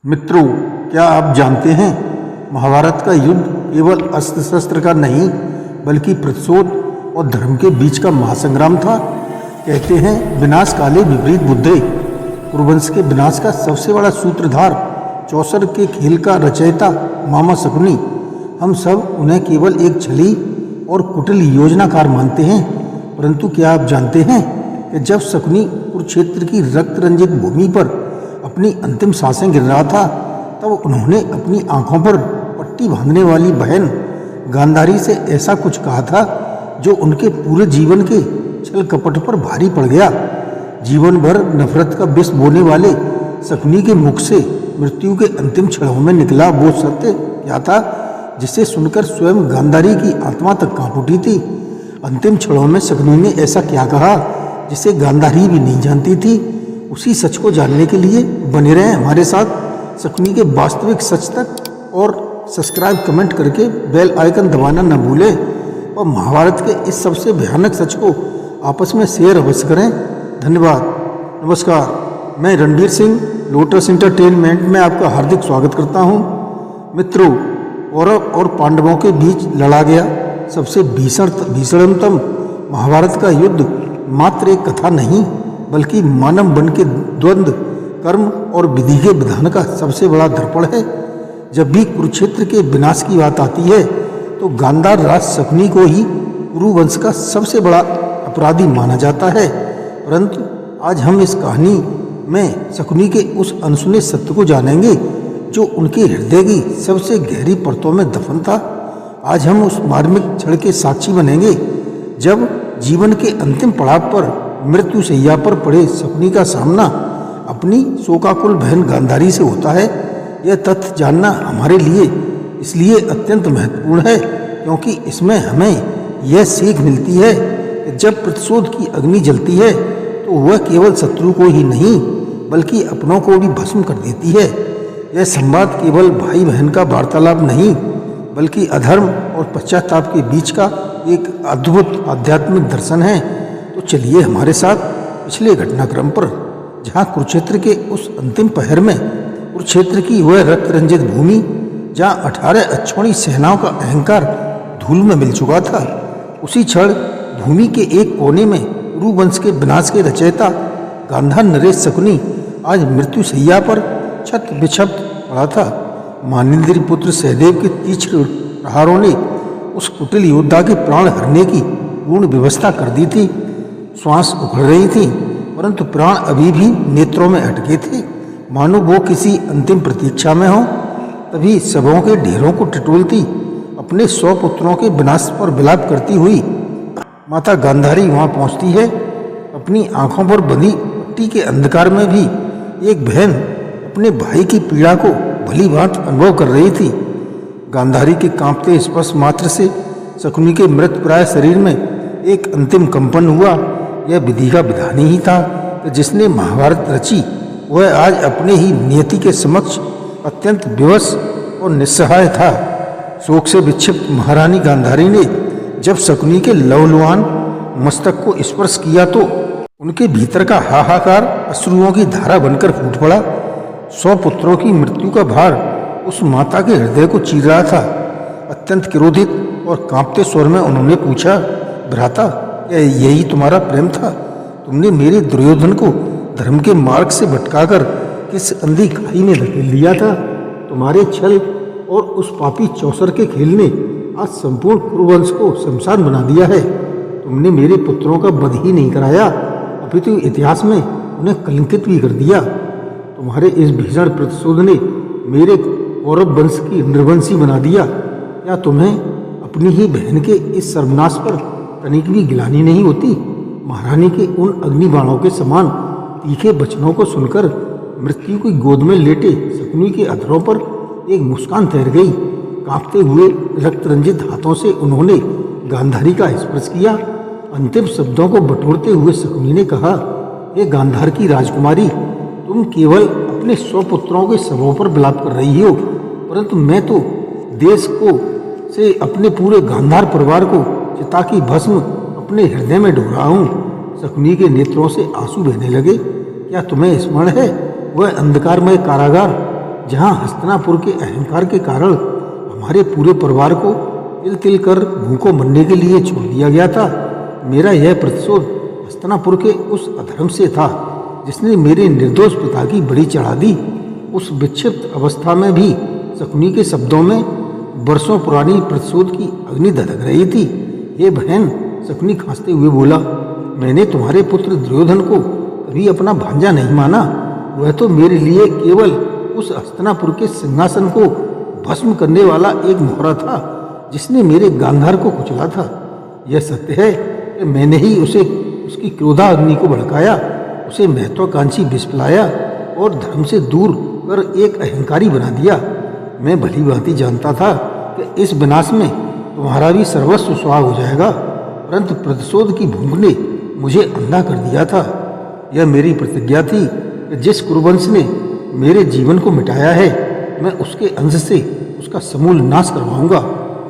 मित्रों, क्या आप जानते हैं महाभारत का युद्ध केवल अस्त्र शस्त्र का नहीं बल्कि प्रतिशोध और धर्म के बीच का महासंग्राम था। कहते हैं विनाश काले विपरीत बुद्धे। कुरुवंश के विनाश का सबसे बड़ा सूत्रधार, चौसर के खेल का रचयिता मामा शकुनी। हम सब उन्हें केवल एक छली और कुटिल योजनाकार मानते हैं, परंतु क्या आप जानते हैं कि जब शकुनी कुरुक्षेत्र की रक्त रंजित भूमि पर अपनी अंतिम सांसें गिर रहा था, तब उन्होंने अपनी आंखों पर पट्टी बांधने वाली बहन गांधारी से ऐसा कुछ कहा था जो उनके पूरे जीवन के छल कपट पर भारी पड़ गया। जीवन भर नफरत का विष बोने वाले शकुनी के मुख से मृत्यु के अंतिम क्षणों में निकला वो सत्य क्या था जिसे सुनकर स्वयं गांधारी की आत्मा तक कांप उठी थी। अंतिम क्षणों में शकुनी ने ऐसा क्या कहा जिसे गांधारी भी नहीं जानती थी। उसी सच को जानने के लिए बने रहें हमारे साथ शकुनी के वास्तविक सच तक, और सब्सक्राइब कमेंट करके बेल आइकन दबाना न भूलें और महाभारत के इस सबसे भयानक सच को आपस में शेयर अवश्य करें। धन्यवाद। नमस्कार, मैं रणवीर सिंह लोटस एंटरटेनमेंट में आपका हार्दिक स्वागत करता हूं। मित्रों, कौरव और पांडवों के बीच लड़ा गया सबसे भीषणतम महाभारत का युद्ध मात्र एक कथा नहीं बल्कि मानव मन के द्वंद्व, कर्म और विधि के विधान का सबसे बड़ा दर्पण है। जब भी कुरुक्षेत्र के विनाश की बात आती है तो गांधार राज शकुनी को ही कुरुवंश का सबसे बड़ा अपराधी माना जाता है। परंतु आज हम इस कहानी में शकुनी के उस अनसुने सत्य को जानेंगे जो उनके हृदय की सबसे गहरी परतों में दफन था। आज हम उस मार्मिक क्षण के साक्षी बनेंगे जब जीवन के अंतिम पड़ाव पर मृत्यु शैया पर पड़े शकुनी का सामना अपनी शोकाकुल बहन गांधारी से होता है। यह तथ्य जानना हमारे लिए इसलिए अत्यंत महत्वपूर्ण है क्योंकि इसमें हमें यह सीख मिलती है कि जब प्रतिशोध की अग्नि जलती है तो वह केवल शत्रु को ही नहीं बल्कि अपनों को भी भस्म कर देती है। यह संवाद केवल भाई बहन का वार्तालाप नहीं बल्कि अधर्म और पश्चाताप के बीच का एक अद्भुत आध्यात्मिक दर्शन है। तो चलिए हमारे साथ पिछले घटनाक्रम पर, जहाँ कुरुक्षेत्र के उस अंतिम पहर में कुरुक्षेत्र की वह रक्त रंजित भूमि जहाँ 18 अक्षौणी सेनाओं का अहंकार धूल में मिल चुका था, उसी क्षण भूमि के एक कोने में कुरुवंश के विनाश के रचयिता गांधार नरेश शकुनी आज मृत्यु शैया पर छत बिछत पड़ा था। मानिंद्री पुत्र सहदेव के तीक्ष्ण प्रहारों ने उस कुटिल योद्धा के प्राण हरने की पूर्ण व्यवस्था कर दी थी। श्वास उखड़ रही थी परंतु प्राण अभी भी नेत्रों में अटके थे, मानो वो किसी अंतिम प्रतीक्षा में हो। तभी शवों के ढेरों को टटोलती अपने 100 पुत्रों के विनाश पर विलाप करती हुई माता गांधारी वहां पहुंचती है। अपनी आंखों पर बंधी पट्टी के अंधकार में भी एक बहन अपने भाई की पीड़ा को भली भांति अनुभव कर रही थी। गांधारी के कांपते स्पर्श मात्र से शकुनी के मृत प्राय शरीर में एक अंतिम कंपन हुआ। यह विधि का विधान ही था कि जिसने महाभारत रची वह आज अपने ही नियति के समक्ष अत्यंत विवश और निस्सहाय था। शोक से विक्षिप्त महारानी गांधारी ने जब शकुनी के लवलुहान मस्तक को स्पर्श किया तो उनके भीतर का हाहाकार अश्रुओं की धारा बनकर फूट पड़ा। 100 पुत्रों की मृत्यु का भार उस माता के हृदय को चीर रहा था। अत्यंत क्रोधित और कांपते स्वर में उन्होंने पूछा, भ्राता, क्या यही तुम्हारा प्रेम था? तुमने मेरे दुर्योधन को धर्म के मार्ग से भटकाकर किस अंधी खाई में धकेल दिया था? तुम्हारे छल और उस पापी चौसर के खेल ने आज संपूर्ण कुरुवंश को शमशान बना दिया है। तुमने मेरे पुत्रों का वध ही नहीं कराया अपितु इतिहास में उन्हें कलंकित भी कर दिया। तुम्हारे इस भीषण प्रतिशोध ने मेरे कौरव वंश की नृवंशी बना दिया। क्या तुम्हें अपनी ही बहन के इस सर्वनाश पर तनिक भी गिलानी नहीं होती? महारानी के उन अग्निबाणों के समान तीखे वचनों को सुनकर मृत्यु की गोद में लेटे शकुनी के अधरों पर एक मुस्कान तैर गई। कांपते हुए रक्त रंजित हाथों से उन्होंने गांधारी का स्पर्श किया। अंतिम शब्दों को बटोरते हुए शकुनी ने कहा, हे गांधार की राजकुमारी, तुम केवल अपने 100 पुत्रों के शवों पर विलाप कर रही हो, परंतु मैं तो देश को से अपने पूरे गांधार परिवार को चिता की भस्म अपने हृदय में ढो रहा हूँ। शकुनी के नेत्रों से आंसू बहने लगे। क्या तुम्हें स्मरण है वह अंधकारमय कारागार जहाँ हस्तिनापुर के अहंकार के कारण हमारे पूरे परिवार को तिल तिल कर भूखों मरने के लिए छोड़ दिया गया था, मेरा यह प्रतिशोध हस्तिनापुर के उस अधर्म से था जिसने मेरे निर्दोष पिता की बलि चढ़ा दी। उस विक्षिप्त अवस्था में भी शकुनी के शब्दों में वर्षों पुरानी प्रतिशोध की अग्नि धधक रही थी। हे बहन, शकुनी खांसते हुए बोला, मैंने तुम्हारे पुत्र दुर्योधन को कभी अपना भांजा नहीं माना। वह तो मेरे लिए केवल उस हस्तिनापुर के सिंहासन को भस्म करने वाला एक मोहरा था जिसने मेरे गांधार को कुचला था। यह सत्य है कि मैंने ही उसे उसकी क्रोधा अग्नि को भड़काया, उसे महत्वाकांक्षी विष पिलाया और धर्म से दूर कर एक अहंकारी बना दिया। मैं भली भांति जानता था कि इस विनाश में तुम्हारा भी सर्वस्व स्वाह हो जाएगा, परंतु प्रतिशोध की भूख ने मुझे अंधा कर दिया था। यह मेरी प्रतिज्ञा थी कि जिस कुरुवंश ने मेरे जीवन को मिटाया है, मैं उसके अंश से उसका समूल नाश करवाऊंगा।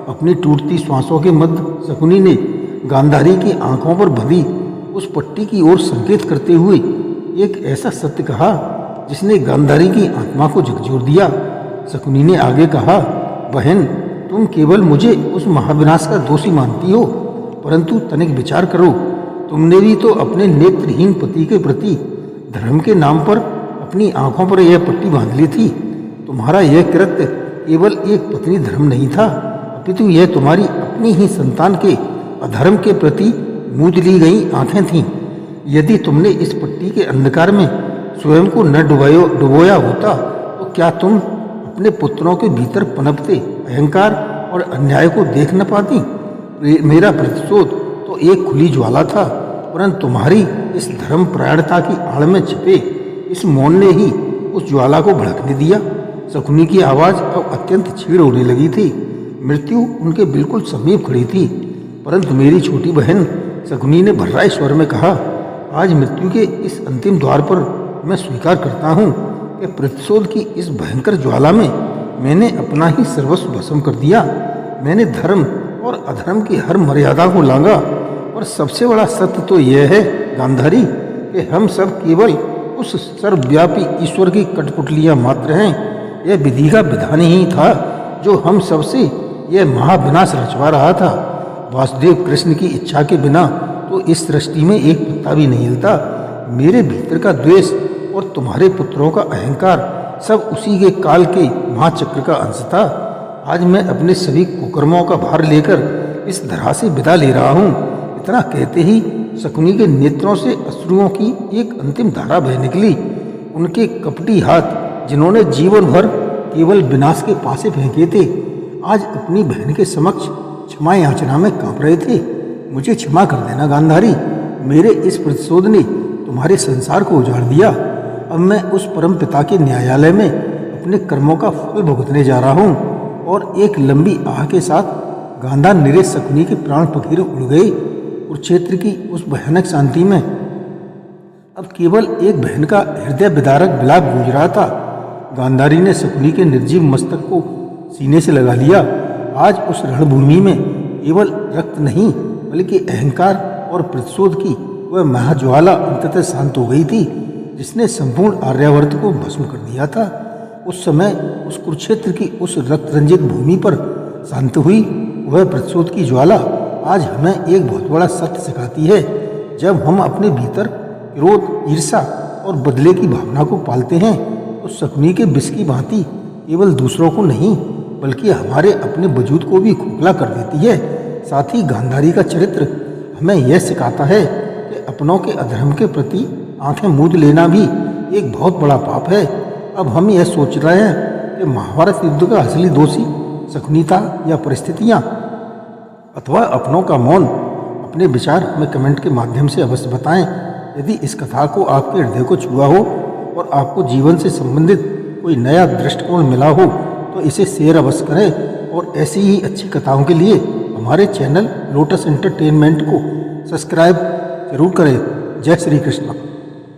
अपनी टूटती श्वासों के मध्य शकुनी ने गांधारी की आंखों पर बंधी उस पट्टी की ओर संकेत करते हुए एक ऐसा सत्य कहा जिसने गांधारी की आत्मा को झकझोर दिया। शकुनी ने आगे कहा, बहन, तुम केवल मुझे उस महाविनाश का दोषी मानती हो, परंतु तनिक विचार करो, तुमने भी तो अपने नेत्रहीन पति के प्रति धर्म के नाम पर अपनी आंखों पर यह पट्टी बांध ली थी। तुम्हारा यह कृत्य केवल एक पत्नी धर्म नहीं था, अपितु यह तुम्हारी अपनी ही संतान के अधर्म के प्रति मूंद ली गई आंखें थीं। यदि तुमने इस पट्टी के अंधकार में स्वयं को न डुबोया होता तो क्या तुम अपने पुत्रों के भीतर पनपते अहंकार और अन्याय को देख न पाती? मेरा प्रतिशोध तो एक खुली ज्वाला था, परंतु तुम्हारी इस धर्म परायणता की आड़ में छिपे इस मौन ने ही उस ज्वाला को भड़कने दिया। शकुनी की आवाज़ अब अत्यंत क्षीण होने लगी थी। मृत्यु उनके बिल्कुल समीप खड़ी थी, परंतु मेरी छोटी बहन, शकुनी ने भर्राए स्वर में कहा, आज मृत्यु के इस अंतिम द्वार पर मैं स्वीकार करता हूँ कि प्रतिशोध की इस भयंकर ज्वाला में मैंने अपना ही सर्वस्व भस्म कर दिया। मैंने धर्म और अधर्म की हर मर्यादा को लांघा, और सबसे बड़ा सत्य तो यह है गांधारी कि हम सब केवल उस सर्वव्यापी ईश्वर की कठपुतलियाँ मात्र हैं। यह विधि का विधान ही था जो हम सबसे यह महाविनाश रचवा रहा था। वासुदेव कृष्ण की इच्छा के बिना तो इस सृष्टि में एक पत्ता भी नहीं हिलता। मेरे भीतर का द्वेष और तुम्हारे पुत्रों का अहंकार सब उसी के काल के महाचक्र का अंश था। आज मैं अपने सभी कुकर्मों का भार लेकर इस धरा से विदा ले रहा हूँ। इतना कहते ही शकुनी के नेत्रों से अश्रुओं की एक अंतिम धारा बह निकली। उनके कपटी हाथ, जिन्होंने जीवन भर केवल विनाश के पासे फेंके थे, आज अपनी बहन के समक्ष क्षमा याचना में कांप रहे थे। मुझे क्षमा कर देना गांधारी, मेरे इस प्रतिशोध ने तुम्हारे संसार को उजाड़ दिया। अब मैं उस परम पिता के न्यायालय में अपने कर्मों का फल भुगतने जा रहा हूँ। और एक लंबी आह के साथ गांधार निरेश शकुनी के प्राण पखेरु उड़ गए। कुरुक्षेत्र की उस भयानक शांति में अब केवल एक बहन का हृदय विदारक विलाप गूंज रहा था। गांधारी ने शकुनी के निर्जीव मस्तक को सीने से लगा लिया। आज उस रणभूमि में केवल रक्त नहीं बल्कि अहंकार और प्रतिशोध की वह महाज्वाला अंततः शांत हो गई थी जिसने संपूर्ण आर्यावर्त को भस्म कर दिया था। उस समय उस कुरुक्षेत्र की उस रक्त रंजित भूमि पर शांत हुई वह प्रतिशोध की ज्वाला आज हमें एक बहुत बड़ा सत्य सिखाती है। जब हम अपने भीतर क्रोध, ईर्ष्या और बदले की भावना को पालते हैं तो शकुनी के विष की भांति केवल दूसरों को नहीं बल्कि हमारे अपने वजूद को भी खोखला कर देती है। साथ ही गांधारी का चरित्र हमें यह सिखाता है कि अपनों के अधर्म के प्रति आंखें मूंद लेना भी एक बहुत बड़ा पाप है। अब हम यह सोच रहे हैं कि महाभारत युद्ध का असली दोषी शकुनी था या परिस्थितियाँ अथवा अपनों का मौन। अपने विचार हमें कमेंट के माध्यम से अवश्य बताएं। यदि इस कथा को आपके हृदय को छुआ हो और आपको जीवन से संबंधित कोई नया दृष्टिकोण मिला हो तो इसे शेयर अवश्य करें। और ऐसी ही अच्छी कथाओं के लिए हमारे चैनल लोटस एंटरटेनमेंट को सब्सक्राइब जरूर करें। जय श्री कृष्ण।